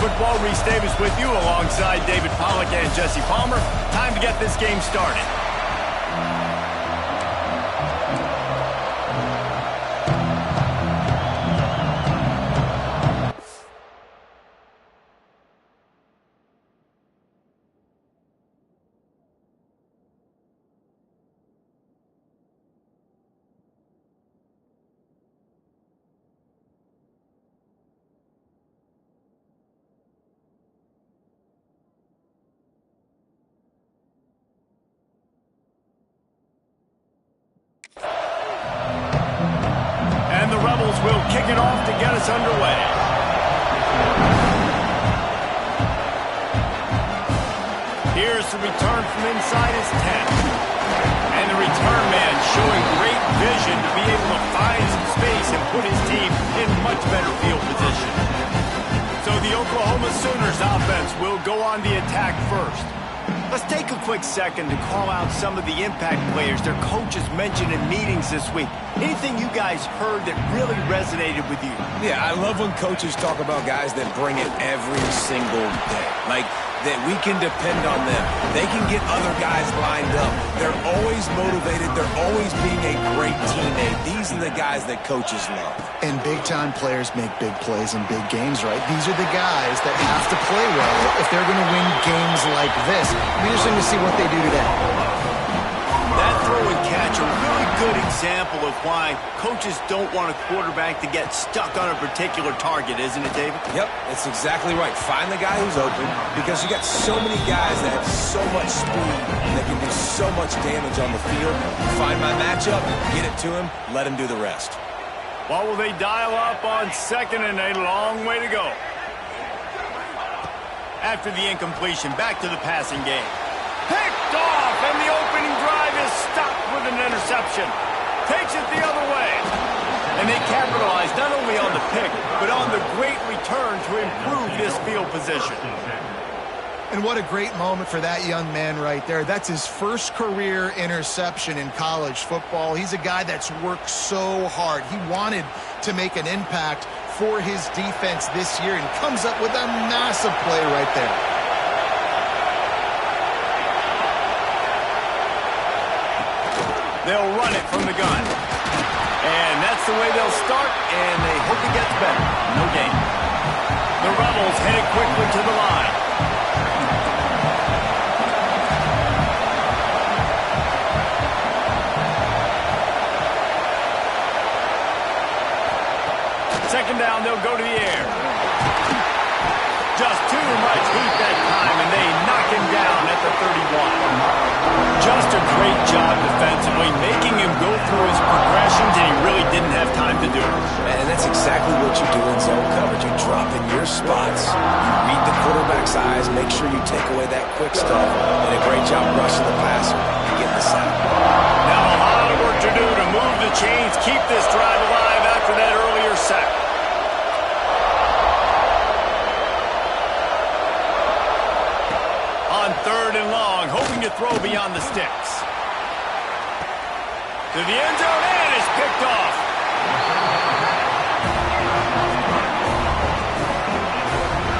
Football. Reese Davis with you alongside David Pollack and Jesse Palmer. Time to get this game started. And the Rebels will kick it off to get us underway. Here's the return from inside his 10. And the return man showing great vision to be able to find some space and put his team in much better field position. So the Oklahoma Sooners offense will go on the attack first. Let's take a quick second to call out some of the impact players their coaches mentioned in meetings this week. Anything you guys heard that really resonated with you? Yeah, I love when coaches talk about guys that bring it every single day. Like, that we can depend on them. They can get other guys lined up. They're always motivated. They're always being a great teammate. These are the guys that coaches love. And big-time players make big plays in big games, right? These are the guys that have to play well if they're going to win games like this. It'll be interesting to see what they do today. That throw and catch, a really good example of why coaches don't want a quarterback to get stuck on a particular target, isn't it, David? Yep, that's exactly right. Find the guy who's open, because you got so many guys that have so much speed that can do so much damage on the field. Find my matchup, get it to him, let him do the rest. What will they dial up on second and a long way to go? After the incompletion, back to the passing game. Picked off, and the opening drive is stopped with an interception. Takes it the other way. And they capitalize not only on the pick, but on the great return to improve this field position. And what a great moment for that young man right there. That's his first career interception in college football. He's a guy that's worked so hard. He wanted to make an impact for his defense this year and comes up with a massive play right there. They'll run it from the gun. And that's the way they'll start, and they hope it gets better. No gain. The Rebels headed quickly to the line. Second down, they'll go to the air. Just too much heat that time, and they knock him down at the 31. Just a great job defensively, making him go through his progressions, and he really didn't have time to do it. And that's exactly what you do in zone coverage. You drop in your spots, you read the quarterback's eyes, make sure you take away that quick stuff, and a great job rushing the passer and getting the sack. Now a lot of work to do to move the chains, keep this drive alive after that earlier sack. On third and long, hoping to throw beyond the sticks. To the end zone, and it's picked off.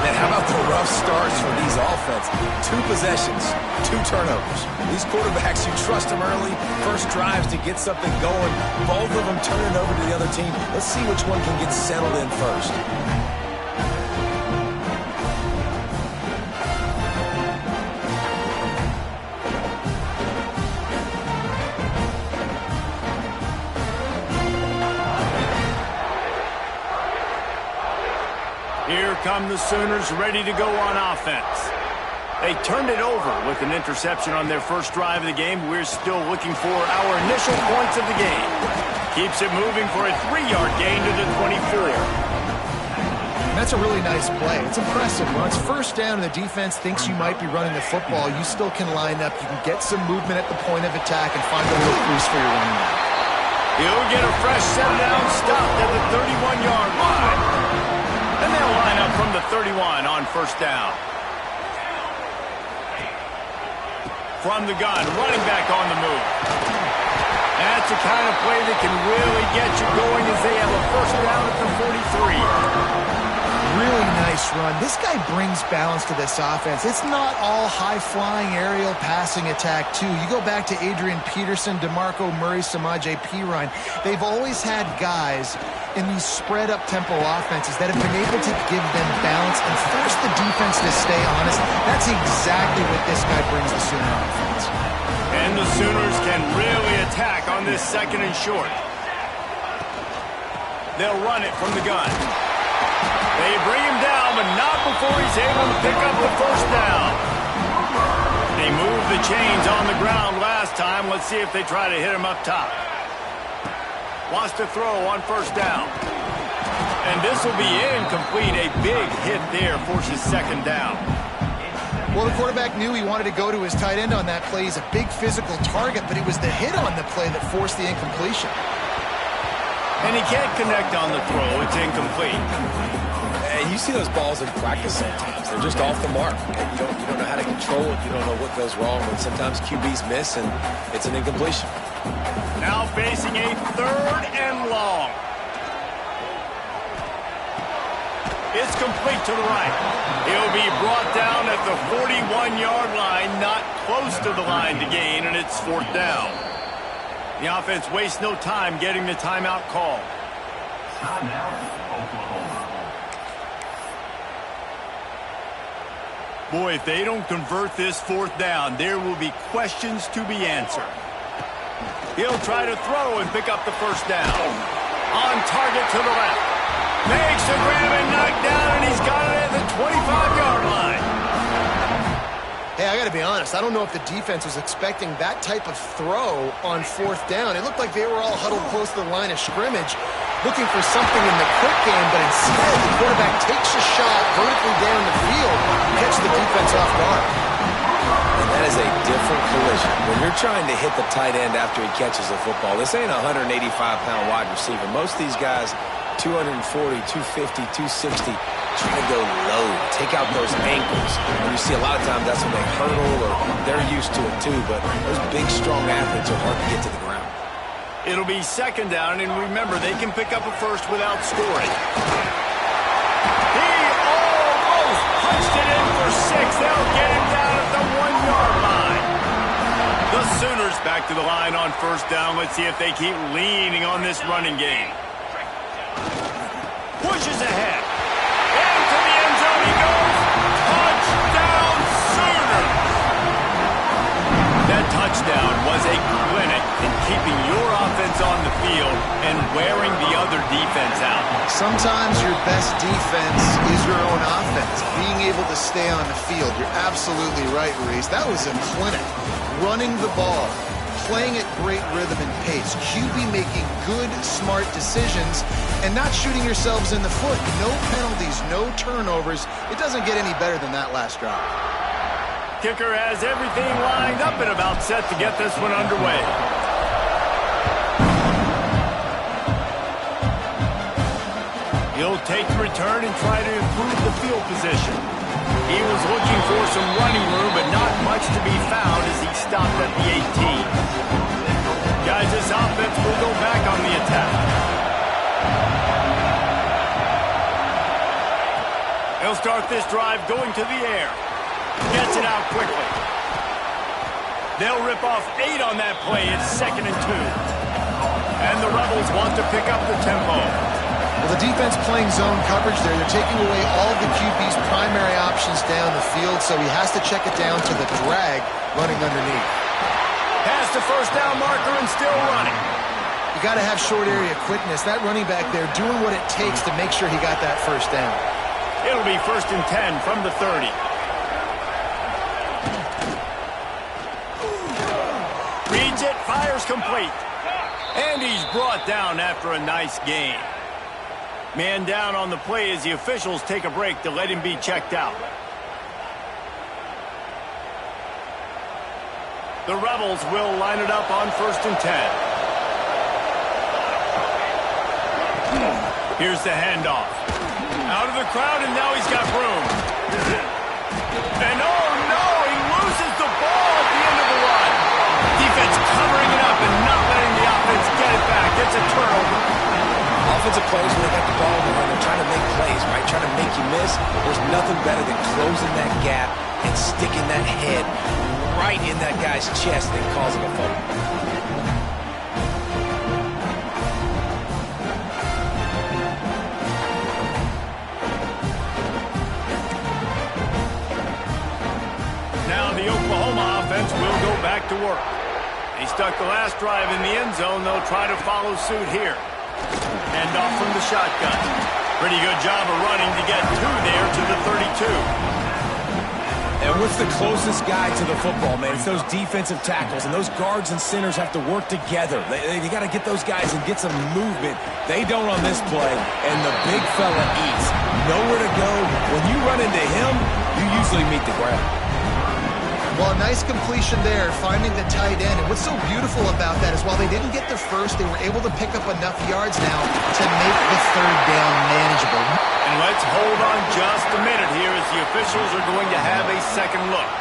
Man, how about the rough starts for these offense? 2 possessions, 2 turnovers. These quarterbacks, you trust them early, first drives to get something going. Both of them turn it over to the other team. Let's see which one can get settled in first. Here come the Sooners ready to go on offense. They turned it over with an interception on their first drive of the game. We're still looking for our initial points of the game. Keeps it moving for a 3-yard gain to the 24. That's a really nice play. It's impressive. When it's first down and the defense thinks you might be running the football, you still can line up. You can get some movement at the point of attack and find a little crease for your running back. He'll get a fresh set down, stopped at the 31-yard line. And they'll line up from the 31 on first down. From the gun, running back on the move. That's the kind of play that can really get you going as they have a first down at the 43. Really nice run. This guy brings balance to this offense. It's not all high-flying aerial passing attack, too. You go back to Adrian Peterson, DeMarco Murray, Samaje Perine. They've always had guys in these spread-up tempo offenses that have been able to give them balance and force the defense to stay honest. That's exactly what this guy brings the Sooner offense. And the Sooners can really attack on this 2nd and short. They'll run it from the gun. They bring him down, but not before he's able to pick up the 1st down. They moved the chains on the ground last time. Let's see if they try to hit him up top. Wants to throw on 1st down. And this will be incomplete. A big hit there forces 2nd down. Well, the quarterback knew he wanted to go to his tight end on that play. He's a big physical target, but it was the hit on the play that forced the incompletion. And he can't connect on the throw. It's incomplete. And you see those balls in practice sometimes. They're just off the mark. And you don't know how to control it. You don't know what goes wrong. And sometimes QBs miss, and it's an incompletion. Now facing a 3rd and long. It's complete to the right. He'll be brought down at the 41-yard line, not close to the line to gain, and it's 4th down. The offense wastes no time getting the timeout call. Boy, if they don't convert this 4th down, there will be questions to be answered. He'll try to throw and pick up the 1st down. On target to the left. Makes the grab and knocked down, and he's got it at the 25-yard line. Hey, I got to be honest. I don't know if the defense was expecting that type of throw on 4th down. It looked like they were all huddled close to the line of scrimmage, looking for something in the quick game, but instead the quarterback takes a shot vertically down the field to catch the defense off guard. And that is a different collision. When you're trying to hit the tight end after he catches the football, this ain't a 185-pound wide receiver. Most of these guys, 240, 250, 260, try to go low, take out those ankles. And you see a lot of times that's when they hurdle, or they're used to it too, but those big, strong athletes are hard to get to the ground. It'll be 2nd down, and remember, they can pick up a 1st without scoring. He almost punched it in for 6. They'll get him down at the 1-yard line. The Sooners back to the line on 1st down. Let's see if they keep leaning on this running game. Pushes ahead. Into the end zone he goes. Touchdown, Sooners! That touchdown was a clinic in keeping your offense on the field and wearing the other defense out. Sometimes your best defense is your own offense, being able to stay on the field. You're absolutely right, Reese. That was a clinic. Running the ball, playing at great rhythm and pace, QB making good, smart decisions, and not shooting yourselves in the foot. No penalties, no turnovers. It doesn't get any better than that last drive. Kicker has everything lined up and about set to get this one underway. He'll take the return and try to improve the field position. He was looking for some running room, but not much to be found as he stopped at the 18. Guys, this offense will go back on the attack. He'll start this drive going to the air. Gets it out quickly. They'll rip off 8 on that play. It's 2nd and 2. And the Rebels want to pick up the tempo. Well, the defense playing zone coverage there. They're taking away all of the QB's primary options down the field, so he has to check it down to the drag running underneath. Past the 1st down marker and still running. You got to have short area quickness. That running back there doing what it takes to make sure he got that 1st down. It'll be 1st and 10 from the 30. Reads it, fires complete. And he's brought down after a nice gain. Man down on the play as the officials take a break to let him be checked out. The Rebels will line it up on 1st and 10. Here's the handoff. Out of the crowd, and now he's got room. And oh no, he loses the ball at the end of the run. Defense covering it up and not letting the offense get it back. It's a turnover. Offensive players, when they got the ball, they're trying to make plays, right? Trying to make you guys, there's nothing better than closing that gap and sticking that head right in that guy's chest and causing a fumble. Now the Oklahoma offense will go back to work. They stuck the last drive in the end zone. They'll try to follow suit here. Hand off from the shotgun. Pretty good job of running to get there to the 32. And what's the closest guy to the football, man? It's those defensive tackles, and those guards and centers have to work together. They got to get those guys and get some movement. They don't on this play, and the big fella eats. Nowhere to go. When you run into him, you usually meet the ground. Well, a nice completion there, finding the tight end. And what's so beautiful about that is while they didn't get the first, they were able to pick up enough yards now to make the third down manageable. And let's hold on just a minute here as the officials are going to have a second look.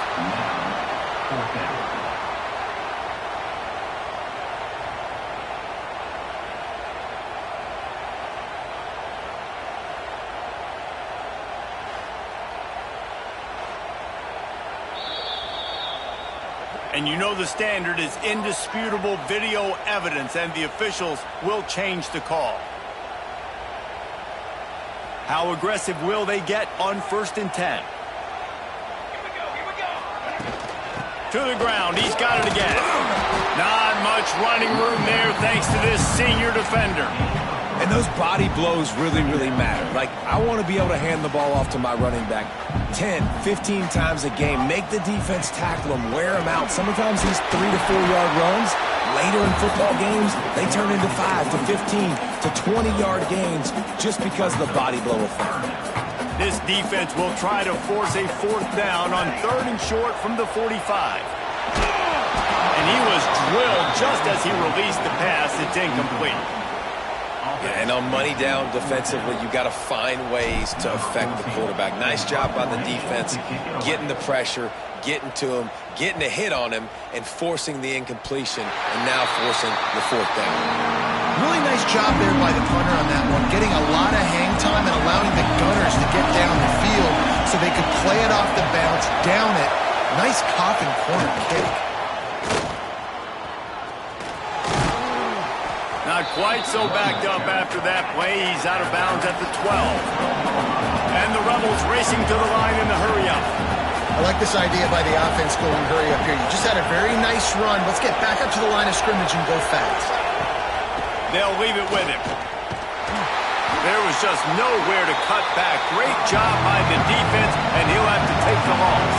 And you know the standard is indisputable video evidence, and the officials will change the call. How aggressive will they get on 1st and 10? Here we go. To the ground. He's got it again. Not much running room there thanks to this senior defender. And those body blows really, really matter. Like, I want to be able to hand the ball off to my running back 10, 15 times a game. Make the defense tackle him, wear him out. Sometimes these 3 to 4 yard runs, later in football games, they turn into 5 to 15 to 20-yard gains just because of the body blow effect. This defense will try to force a 4th down on 3rd and short from the 45. And he was drilled just as he released the pass. It's incomplete. Yeah, and on money down defensively, you got to find ways to affect the quarterback. Nice job by the defense, getting the pressure, getting to him, getting a hit on him, and forcing the incompletion, and now forcing the 4th down. Really nice job there by the punter on that one, getting a lot of hang time and allowing the Gunners to get down the field so they could play it off the bounce, down it. Nice coffin corner kick. Not quite so backed up after that play. He's out of bounds at the 12. And the Rebels racing to the line in the hurry-up. I like this idea by the offense going hurry up here. You just had a very nice run. Let's get back up to the line of scrimmage and go fast. They'll leave it with him. There was just nowhere to cut back. Great job by the defense, and he'll have to take the loss.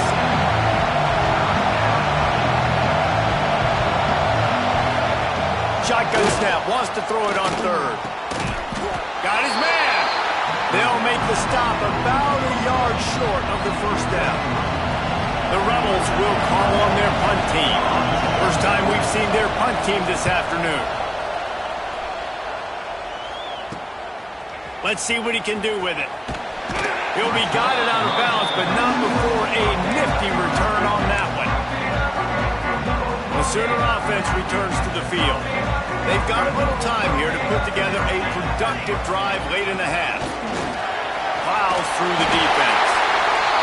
Shotgun snap, wants to throw it on 3rd. Got his man. They'll make the stop about a yard short of the 1st down. The Rebels will call on their punt team. First time we've seen their punt team this afternoon. Let's see what he can do with it. He'll be guided out of bounds, but not before a nifty return on that one. The Sooner offense returns to the field. They've got a little time here to put together a productive drive late in the half. Plows through the defense.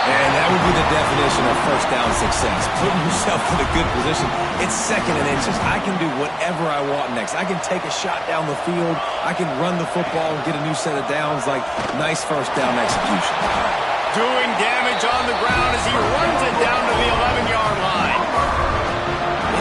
And that would be the definition of 1st down success. Putting yourself in a good position. It's 2nd and inches. I can do whatever I want next. I can take a shot down the field. I can run the football and get a new set of downs. Like, nice 1st down execution. Doing damage on the ground as he runs it down to the 11-yard line.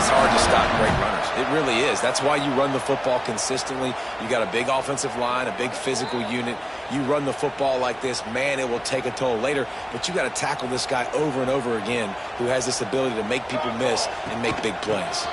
It's hard to stop great runners. It really is. That's why you run the football consistently. You got a big offensive line, a big physical unit. You run the football like this, man, it will take a toll later. But you got to tackle this guy over and over again who has this ability to make people miss and make big plays.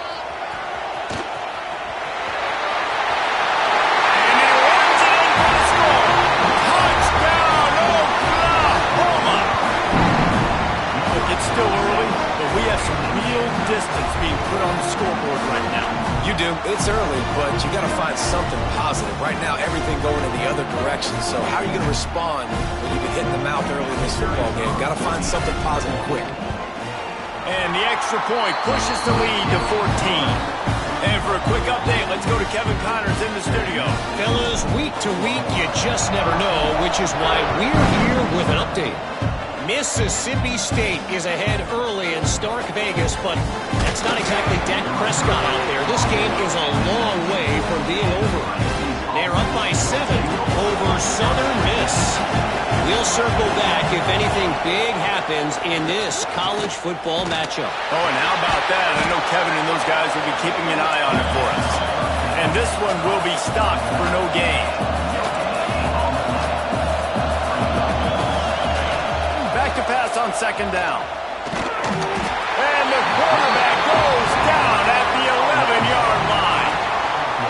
Distance being put on the scoreboard right now. You do. It's early, but you got to find something positive. Right now, everything going in the other direction. So how are you going to respond when you've been hitting the mouth early in this football game? Got to find something positive quick. And the extra point pushes the lead to 14. And for a quick update, let's go to Kevin Connors in the studio. Fellas, week to week, you just never know, which is why we're here with an update. Mississippi State is ahead early in Stark Vegas, but that's not exactly Dak Prescott out there. This game is a long way from being over. They're up by 7 over Southern Miss. We'll circle back if anything big happens in this college football matchup. Oh, and how about that? I know Kevin and those guys will be keeping an eye on it for us. And this one will be stopped for no gain. Back to pass on second down. And the quarterback goes down at the 11-yard line.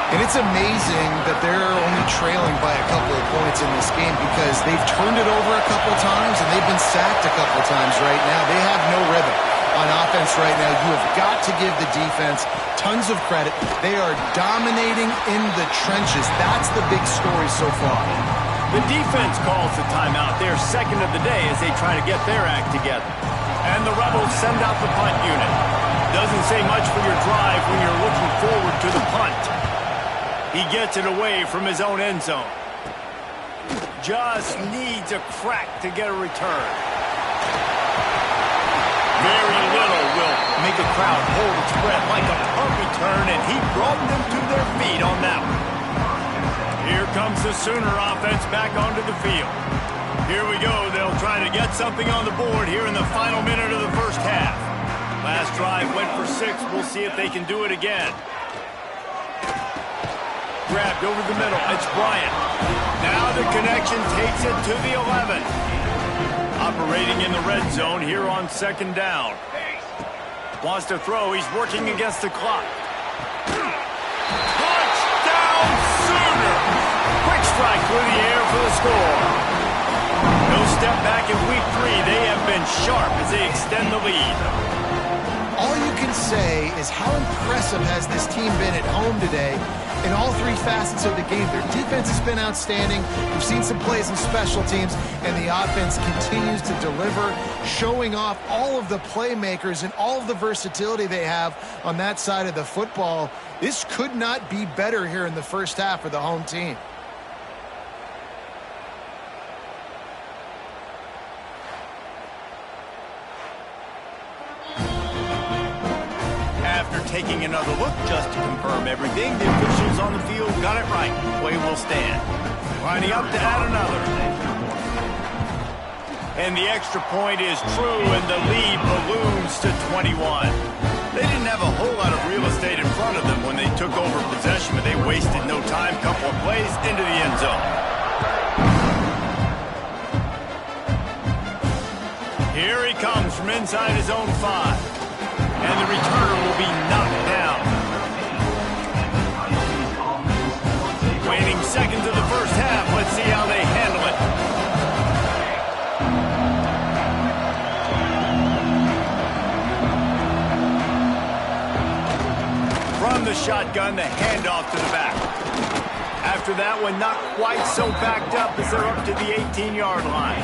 And it's amazing that they're only trailing by a couple of points in this game because they've turned it over a couple times and they've been sacked a couple times right now. They have no rhythm on offense right now. You have got to give the defense tons of credit. They are dominating in the trenches. That's the big story so far. The defense calls the timeout. They're second of the day as they try to get their act together. And the Rebels send out the punt unit. Doesn't say much for your drive when you're looking forward to the punt. He gets it away from his own end zone. Just needs a crack to get a return. Very little will make a crowd hold its breath like a punt return, and he brought them to their feet on that one. Here comes the Sooner offense back onto the field. Here we go. They'll try to get something on the board here in the final minute of the first half. Last drive went for 6. We'll see if they can do it again. Grabbed over the middle. It's Bryant. Now the connection takes it to the 11. Operating in the red zone here on second down. Wants to throw. He's working against the clock. Touchdown Sooner! Quick strike through the air for the score. No step back in week 3. They have been sharp as they extend the lead. All you can say is how impressive has this team been at home today in all 3 facets of the game. Their defense has been outstanding. We've seen some plays in special teams, and the offense continues to deliver, showing off all of the playmakers and all of the versatility they have on that side of the football. This could not be better here in the first half for the home team. Taking another look just to confirm everything, the officials on the field got it right. Play will stand. Lining up to add another. And the extra point is true, and the lead balloons to 21. They didn't have a whole lot of real estate in front of them when they took over possession, but they wasted no time. Couple of plays into the end zone. Here he comes from inside his own 5. And the returner will be knocked down. Waning seconds of the first half. Let's see how they handle it. From the shotgun, the handoff to the back. After that one, not quite so backed up as they're up to the 18-yard line.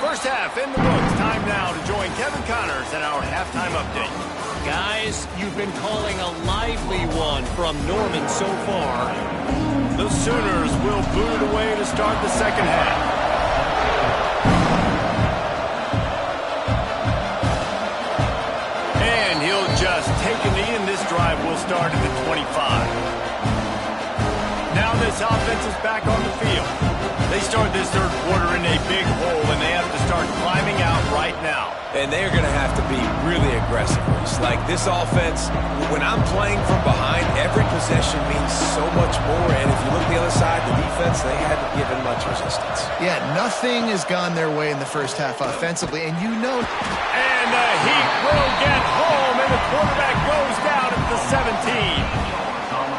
First half in the books. Time now to join Kevin Connors in our halftime update. Guys, you've been calling a lively one from Norman so far. The Sooners will boot it away to start the second half. And he'll just take a knee, and this drive will start at the 25. Now this offense is back on the field. They start this third quarter in a big hole, and they have to start climbing out right now. And they're going to have to be really aggressive. It's like this offense, when I'm playing from behind, every possession means so much more. And if you look the other side, the defense, they haven't given much resistance. Yeah, nothing has gone their way in the first half offensively, and you know. And the Heat will get home, and the quarterback goes down at the 17.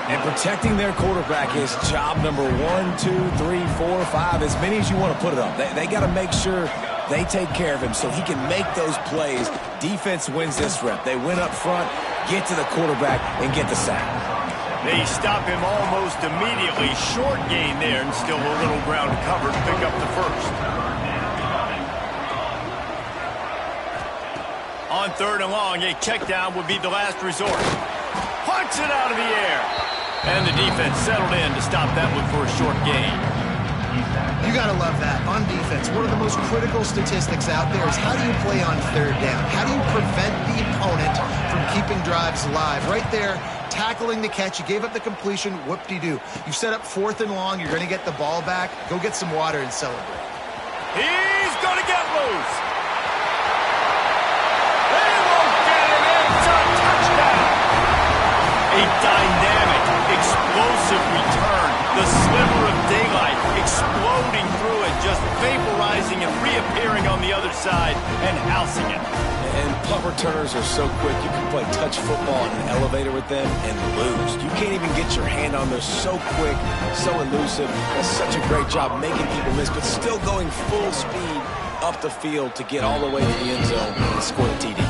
And protecting their quarterback is job number 1, 2, 3, 4, 5, as many as you want to put it on. They got to make sure they take care of him so he can make those plays. Defense wins this rep. They win up front, get to the quarterback, and get the sack. They stop him almost immediately. Short gain there, and still a little ground to cover to pick up the first. On third and long, a check down would be the last resort. Knocks it out of the air. And the defense settled in to stop that one for a short gain. You got to love that. On defense, one of the most critical statistics out there is how do you play on third down? How do you prevent the opponent from keeping drives alive? Right there, tackling the catch. You gave up the completion. Whoop-de-doo. You set up 4th and long. You're going to get the ball back. Go get some water and celebrate. He's going to get loose. They won't get it. It's a touchdown. A dynamic, explosive return. The sliver of daylight exploding through it, just vaporizing and reappearing on the other side and housing it. And punt returners are so quick, you can play touch football in an elevator with them and lose. You can't even get your hand on them. So quick, so elusive. That's such a great job making people miss, but still going full speed up the field to get all the way to the end zone and score the TD.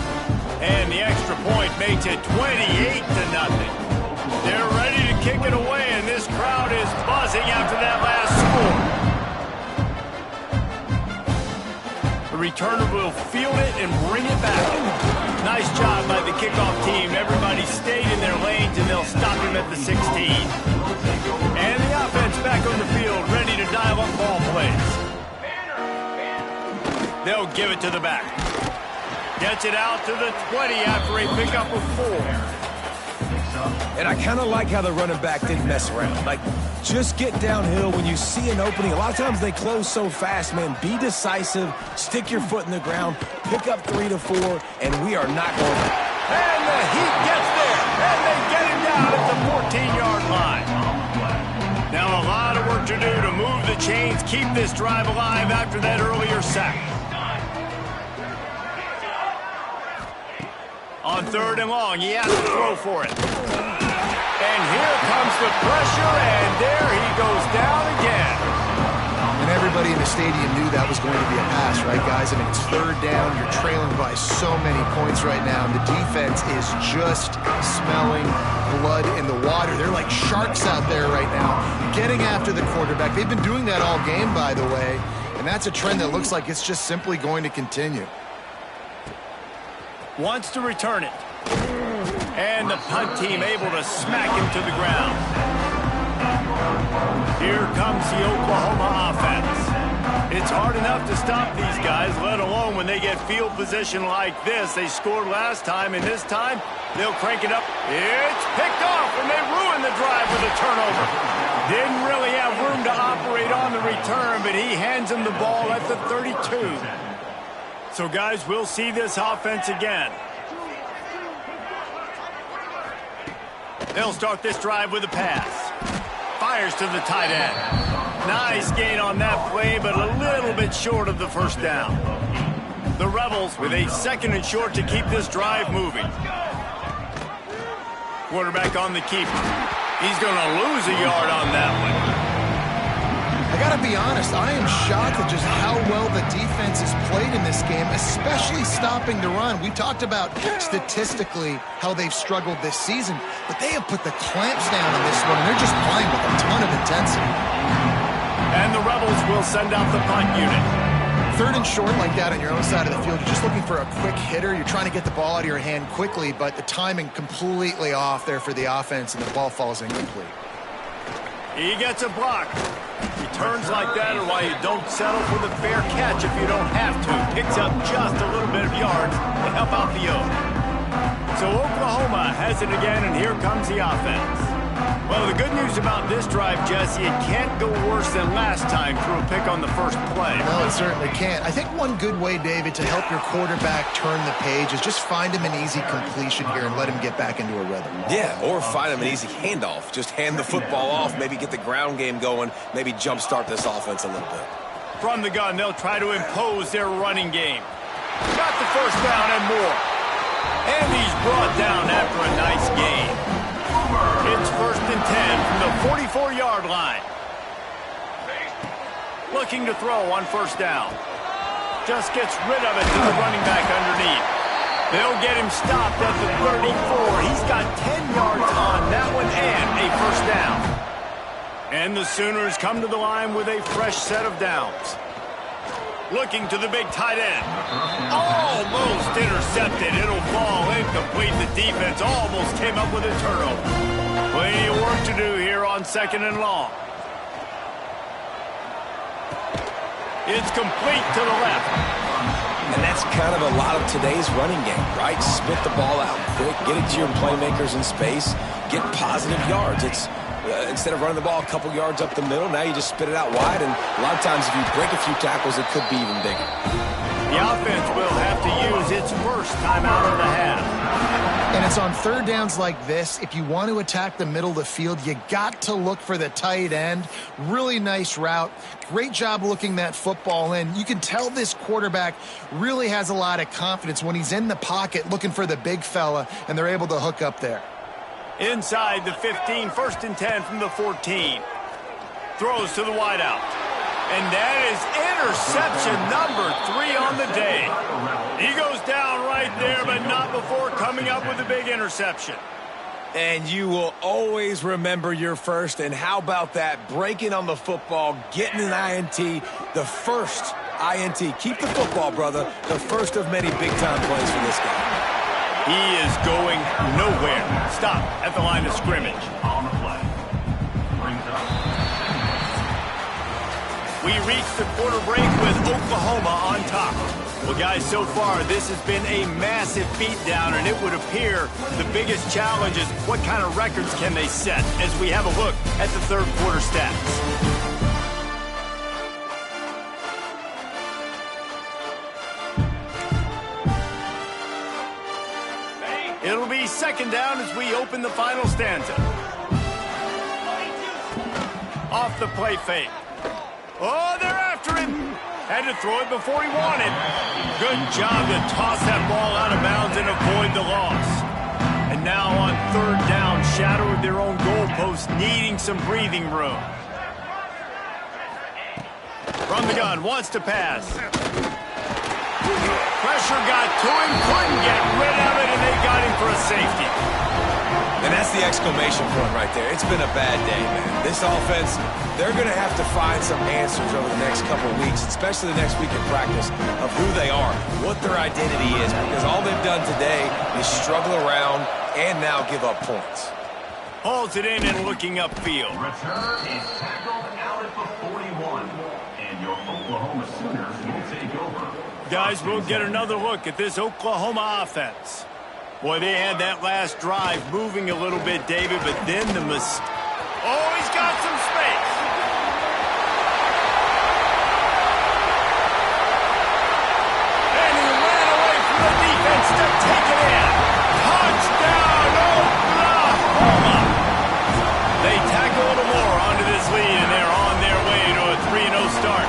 And the extra point makes it 28-0. They're ready to kick it away, and this crowd is buzzing after that last score. The returner will field it and bring it back. Nice job by the kickoff team. Everybody stayed in their lanes, and they'll stop him at the 16. And the offense back on the field, ready to dial up ball plays. They'll give it to the back. Gets it out to the 20 after a pickup of 4. And I kind of like how the running back didn't mess around. Like, just get downhill when you see an opening. A lot of times they close so fast, man. Be decisive, stick your foot in the ground, pick up 3 to 4, and we are not going to. And the Heat gets there, and they get him down at the 14-yard line. Now a lot of work to do to move the chains, keep this drive alive after that earlier sack. On 3rd and long, he has to throw for it. And here comes the pressure, and there he goes down again. And everybody in the stadium knew that was going to be a pass, right, guys? I mean, it's 3rd down. You're trailing by so many points right now. And the defense is just smelling blood in the water. They're like sharks out there right now, getting after the quarterback. They've been doing that all game, by the way. And that's a trend that looks like it's just simply going to continue. Wants to return it. And the punt team able to smack him to the ground. Here comes the Oklahoma offense. It's hard enough to stop these guys, let alone when they get field position like this. They scored last time, and this time they'll crank it up. It's picked off, and they ruin the drive with a turnover. Didn't really have room to operate on the return, but he hands him the ball at the 32. So, guys, we'll see this offense again. They'll start this drive with a pass. Fires to the tight end. Nice gain on that play, but a little bit short of the first down. The Rebels with a 2nd and short to keep this drive moving. Quarterback on the keeper. He's going to lose a yard on that one. I got to be honest, I am shocked at just how well the defense has played in this game, especially stopping the run. We talked about statistically how they've struggled this season, but they have put the clamps down on this one, and they're just playing with a ton of intensity. And the Rebels will send out the punt unit. 3rd and short like that on your own side of the field, you're just looking for a quick hitter. You're trying to get the ball out of your hand quickly, but the timing completely off there for the offense, and the ball falls incomplete. He gets a block. Returns like that are why you don't settle for the fair catch if you don't have to. Picks up just a little bit of yards to help out the O. So Oklahoma has it again, and here comes the offense. Well, the good news about this drive, Jesse, it can't go worse than last time through a pick on the first play. No, it certainly can't. I think one good way, David, to help your quarterback turn the page is just find him an easy completion here and let him get back into a rhythm. Yeah, or find him an easy handoff. Just hand the football off, maybe get the ground game going, maybe jumpstart this offense a little bit. From the gun, they'll try to impose their running game. Got the first down and more. And he's brought down after a nice gain. It's 1st and 10 from the 44-yard line. Looking to throw on 1st down. Just gets rid of it to the running back underneath. They'll get him stopped at the 34. He's got 10 yards on that one and a 1st down. And the Sooners come to the line with a fresh set of downs. Looking to the big tight end. Oh, almost intercepted. It'll fall incomplete. The defense almost came up with a turnover. Plenty of work to do here on 2nd and long. It's complete to the left. And that's kind of a lot of today's running game, right? Spit the ball out quick, get it to your playmakers in space, get positive yards. It's instead of running the ball a couple yards up the middle, now you just spit it out wide, and a lot of times if you break a few tackles, it could be even bigger. The offense will have to use its first timeout of the half. And it's on 3rd downs like this. If you want to attack the middle of the field, you got to look for the tight end. Really nice route. Great job looking that football in. You can tell this quarterback really has a lot of confidence when he's in the pocket looking for the big fella, and they're able to hook up there. Inside the 15, 1st and 10 from the 14. Throws to the wideout. And that is interception number 3 on the day. He goes down right there, but not before coming up with a big interception. And you will always remember your first. And how about that? Breaking on the football, getting an INT, the first INT. Keep the football, brother. The first of many big-time plays for this guy. He is going nowhere. Stop at the line of scrimmage. We reach the quarter break with Oklahoma on top. Well, guys, so far this has been a massive beatdown, and it would appear the biggest challenge is what kind of records can they set as we have a look at the 3rd quarter stats. It'll be 2nd down as we open the final stanza. Off the play fake. Oh, they're after him. Had to throw it before he wanted. Good job to toss that ball out of bounds and avoid the loss. And now on 3rd down, shadow of their own goalpost, needing some breathing room. From the gun, wants to pass. Pressure got to him, couldn't get rid of it, and they got him for a safety. And that's the exclamation point right there. It's been a bad day, man. This offense, they're going to have to find some answers over the next couple of weeks, especially the next week in practice, of who they are, what their identity is, because all they've done today is struggle around and now give up points. Hauls it in and looking upfield. Return is tackled out at the 41, and your Oklahoma Sooners will take over. Guys, we'll get another look at this Oklahoma offense. Boy, they had that last drive moving a little bit, David, but then the Oh, he's got some space. And he ran away from the defense to take it in. Touchdown, Oklahoma. They tack a little more onto this lead, and they're on their way to a 3-0 start.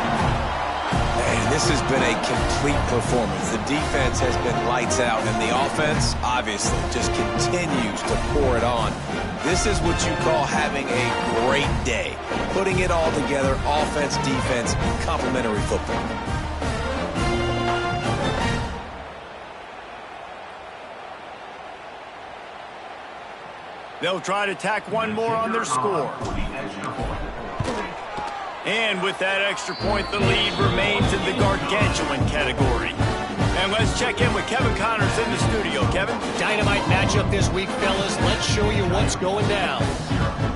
This has been a complete performance. The defense has been lights out, and the offense, obviously, just continues to pour it on. This is what you call having a great day. Putting it all together, offense, defense, complementary football. They'll try to tack one more on their score. And with that extra point, the lead remains in the gargantuan category. And let's check in with Kevin Connors in the studio. Kevin? Dynamite matchup this week, fellas. Let's show you what's going down.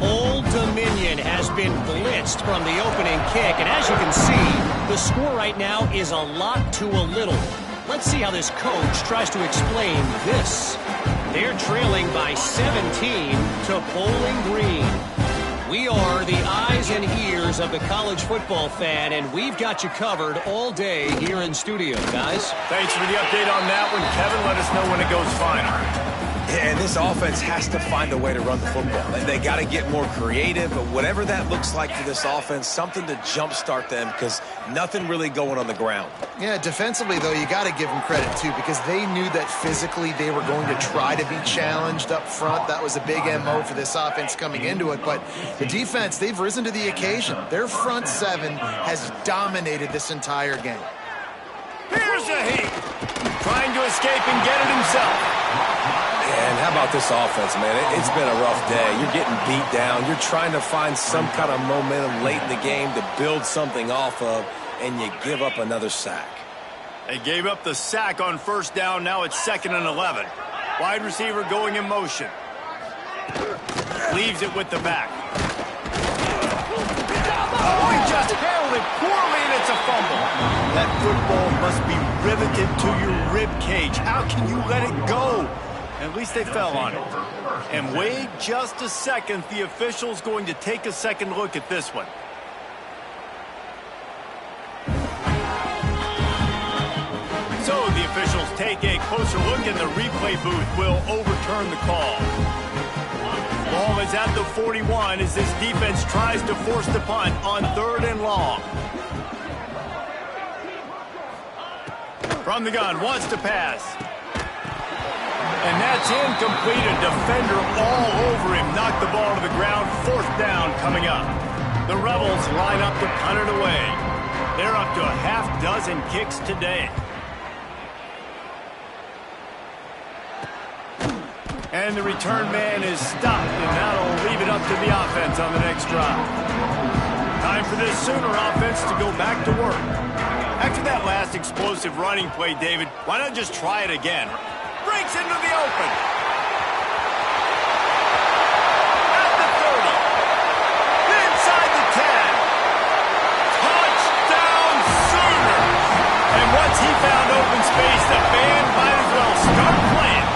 Old Dominion has been blitzed from the opening kick. And as you can see, the score right now is a lot to a little. Let's see how this coach tries to explain this. They're trailing by 17 to Bowling Green. We are the eyes and ears of the college football fan, and we've got you covered all day here in studio, guys. Thanks for the update on that one, Kevin. Let us know when it goes final. Yeah, and this offense has to find a way to run the football. They got to get more creative, but whatever that looks like for this offense, something to jumpstart them because nothing really going on the ground. Yeah, defensively, though, you got to give them credit, too, because they knew that physically they were going to try to be challenged up front. That was a big MO for this offense coming into it. But the defense, they've risen to the occasion. Their front seven has dominated this entire game. Here's a heat. Trying to escape and get it himself. And how about this offense, man? It's been a rough day. You're getting beat down. You're trying to find some kind of momentum late in the game to build something off of, and you give up another sack. They gave up the sack on first down. Now it's 2nd and 11. Wide receiver going in motion. Leaves it with the back. Oh, he just handled it poorly, and it's a fumble. That football must be riveted to your rib cage. How can you let it go? At least they fell on it. And wait just a second. The official's going to take a second look at this one. So the officials take a closer look, and the replay booth will overturn the call. Ball is at the 41 as this defense tries to force the punt on 3rd and long. From the gun, wants to pass. And that's incomplete. A defender all over him. Knocked the ball to the ground. 4th down coming up. The Rebels line up to punt it away. They're up to a half-dozen kicks today. And the return man is stopped, and that'll leave it up to the offense on the next drive. Time for this Sooner offense to go back to work. After that last explosive running play, David, why not just try it again? Breaks into the open. At the 30. Inside the 10. Touchdown Sooners! And once he found open space, the band might as well start playing.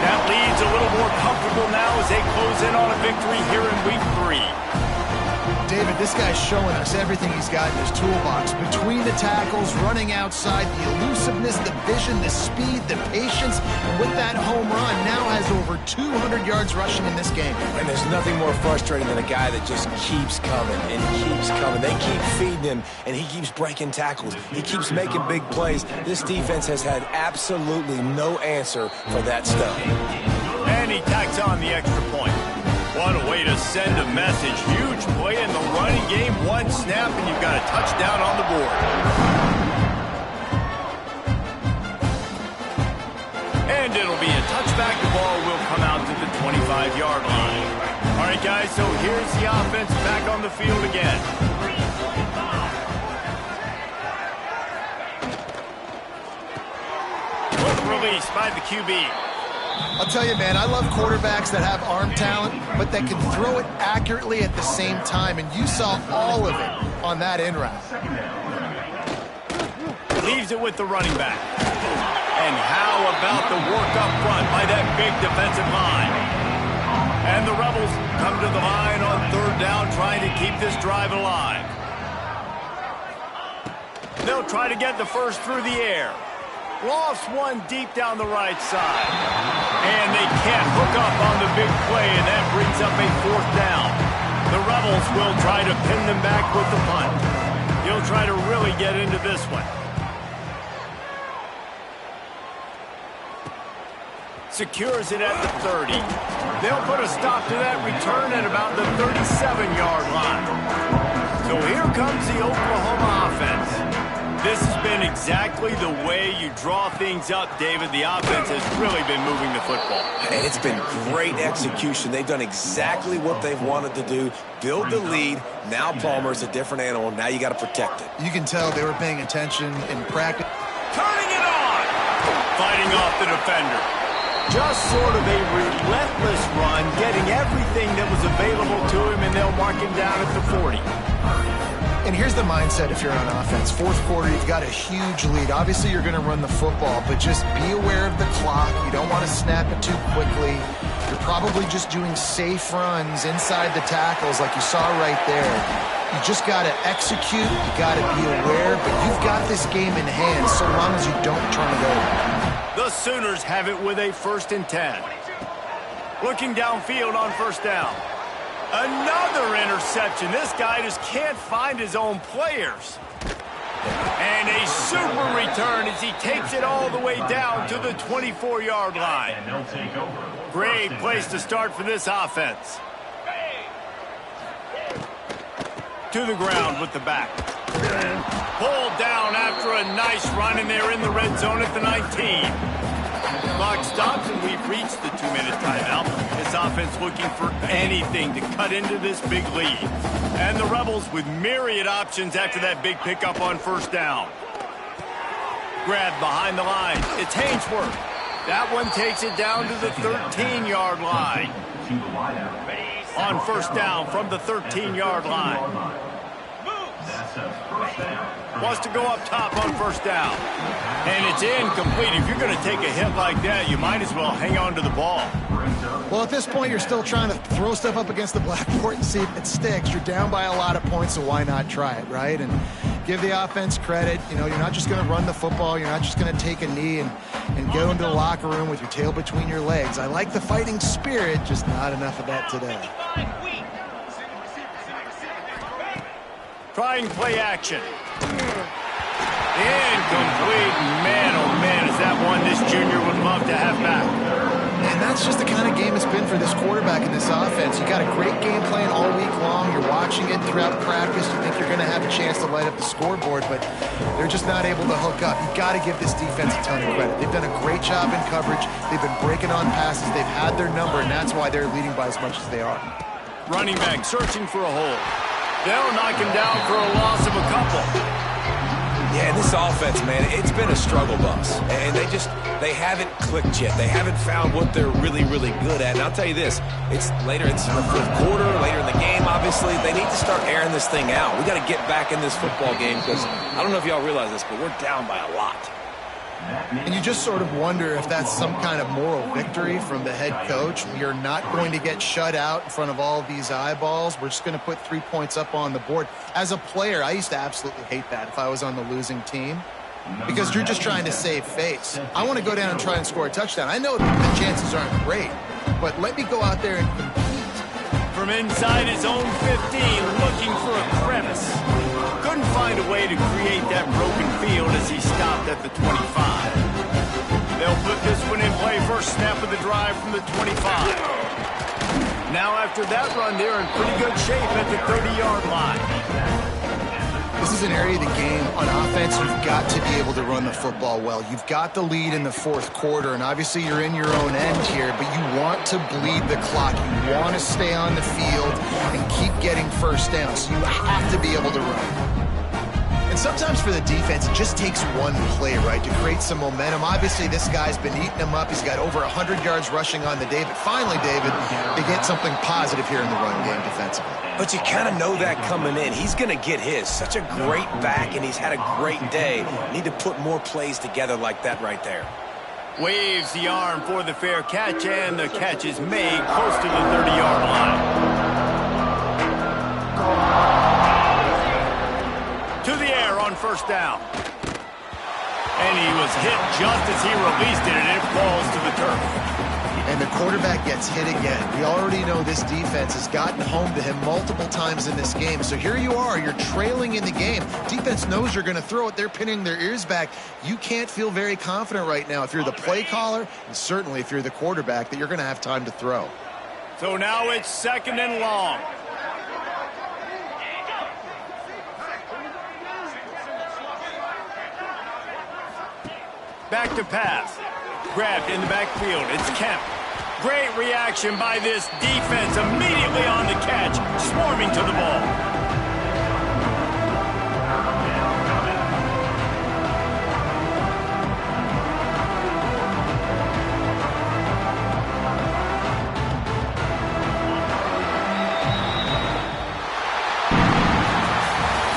That leads a little more comfortable now as they close in on a victory here in Week 3. David, this guy's showing us everything he's got in his toolbox. Between the tackles, running outside, the elusiveness, the vision, the speed, the patience, and with that home run, now has over 200 yards rushing in this game. And there's nothing more frustrating than a guy that just keeps coming and keeps coming. They keep feeding him, and he keeps breaking tackles. He keeps making big plays. This defense has had absolutely no answer for that stuff. And he tacks on the extra point. What a way to send a message. Huge play in the running game. One snap, and you've got a touchdown on the board. And it'll be a touchback. The ball will come out to the 25-yard line. All right, guys, so here's the offense back on the field again. Quick release by the QB. I'll tell you, man, I love quarterbacks that have arm talent, but that can throw it accurately at the same time, and you saw all of it on that in route. Leaves it with the running back. And how about the work up front by that big defensive line? And the Rebels come to the line on 3rd down, trying to keep this drive alive. They'll try to get the first through the air. Lost one deep down the right side. And they can't hook up on the big play, and that brings up a 4th down. The Rebels will try to pin them back with the punt. He'll try to really get into this one. Secures it at the 30. They'll put a stop to that return at about the 37-yard line. So here comes the Oklahoma offense. This has been exactly the way you draw things up, David. The offense has really been moving the football. And it's been great execution. They've done exactly what they've wanted to do. Build the lead. Now Palmer's a different animal. Now you got to protect it. You can tell they were paying attention in practice. Turning it on! Fighting off the defender. Just sort of a relentless run, getting everything that was available to him, and they'll mark him down at the 40. And here's the mindset if you're on offense. 4th quarter, you've got a huge lead. Obviously, you're going to run the football, but just be aware of the clock. You don't want to snap it too quickly. You're probably just doing safe runs inside the tackles like you saw right there. You just got to execute. You got to be aware, but you've got this game in hand so long as you don't turn it over. The Sooners have it with a 1st and 10. Looking downfield on 1st down. Another interception. This guy just can't find his own players. And a super return as he takes it all the way down to the 24-yard line. Great place to start for this offense. To the ground with the back. Pulled down after a nice run, and they're in the red zone at the 19. Clock stops, and we've reached the 2-minute timeout. This offense looking for anything to cut into this big lead. And the Rebels with myriad options after that big pickup on 1st down. Grab behind the line. It's Hainsworth. That one takes it down to the 13-yard line. On first down from the 13-yard line. Wants to go up top on first down. And it's incomplete. If you're going to take a hit like that, you might as well hang on to the ball. Well, at this point, you're still trying to throw stuff up against the blackboard and see if it sticks. You're down by a lot of points, so why not try it, right? And give the offense credit. You know, you're not just going to run the football. You're not just going to take a knee and go into the locker room with your tail between your legs. I like the fighting spirit, just not enough of that today. Trying play action. Incomplete. Man, oh man, is that one this junior would love to have back. And that's just the kind of game it's been for this quarterback in this offense. You got a great game plan all week long. You're watching it throughout practice. You think you're going to have a chance to light up the scoreboard, but they're just not able to hook up. You've got to give this defense a ton of credit. They've done a great job in coverage. They've been breaking on passes. They've had their number, and that's why they're leading by as much as they are. Running back searching for a hole. They'll knock him down for a loss of a couple. Yeah, this offense, man, it's been a struggle bus. And they haven't clicked yet. They haven't found what they're really, really good at. And I'll tell you this, it's in the fourth quarter, later in the game, obviously. They need to start airing this thing out. We got to get back in this football game because I don't know if y'all realize this, but we're down by a lot. And you just sort of wonder if that's some kind of moral victory from the head coach. You're not going to get shut out in front of all of these eyeballs. We're just going to put 3 points up on the board. As a player, I used to absolutely hate that if I was on the losing team because you're just trying to save face. I want to go down and try and score a touchdown. I know the chances aren't great, but let me go out there and compete. From inside his own 15, looking for a crevice. Couldn't find a way to create that broken field as he stopped at the 25. They'll put this one in play. First snap of the drive from the 25. Now after that run, they're in pretty good shape at the 30-yard line. This is an area of the game. On offense, you've got to be able to run the football well. You've got the lead in the fourth quarter, and obviously you're in your own end here, but you want to bleed the clock. You want to stay on the field and keep getting first down, so you have to be able to run. And sometimes for the defense, it just takes one play, right, to create some momentum. Obviously, this guy's been eating them up. He's got over 100 yards rushing on the day. But finally, David, they get something positive here in the run game defensively. But you kind of know that coming in. He's going to get his. Such a great back, and he's had a great day. Need to put more plays together like that right there. Waves the arm for the fair catch, and the catch is made close to the 30-yard line. To the air on first down. And he was hit just as he released it, and it falls to the turf. And the quarterback gets hit again. We already know this defense has gotten home to him multiple times in this game. So here you are, you're trailing in the game. Defense knows you're going to throw it. They're pinning their ears back. You can't feel very confident right now if you're the play caller, and certainly if you're the quarterback, that you're going to have time to throw. So now it's second and long. Back to pass. Grabbed in the backfield. It's Kemp. Great reaction by this defense. Immediately on the catch. Swarming to the ball.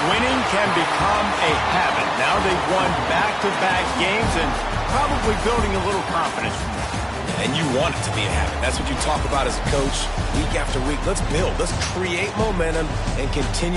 Winning can become a habit. Now they've won back-to-back games and probably building a little confidence from that. And you want it to be a habit. That's what you talk about as a coach week after week. Let's build. Let's create momentum and continue to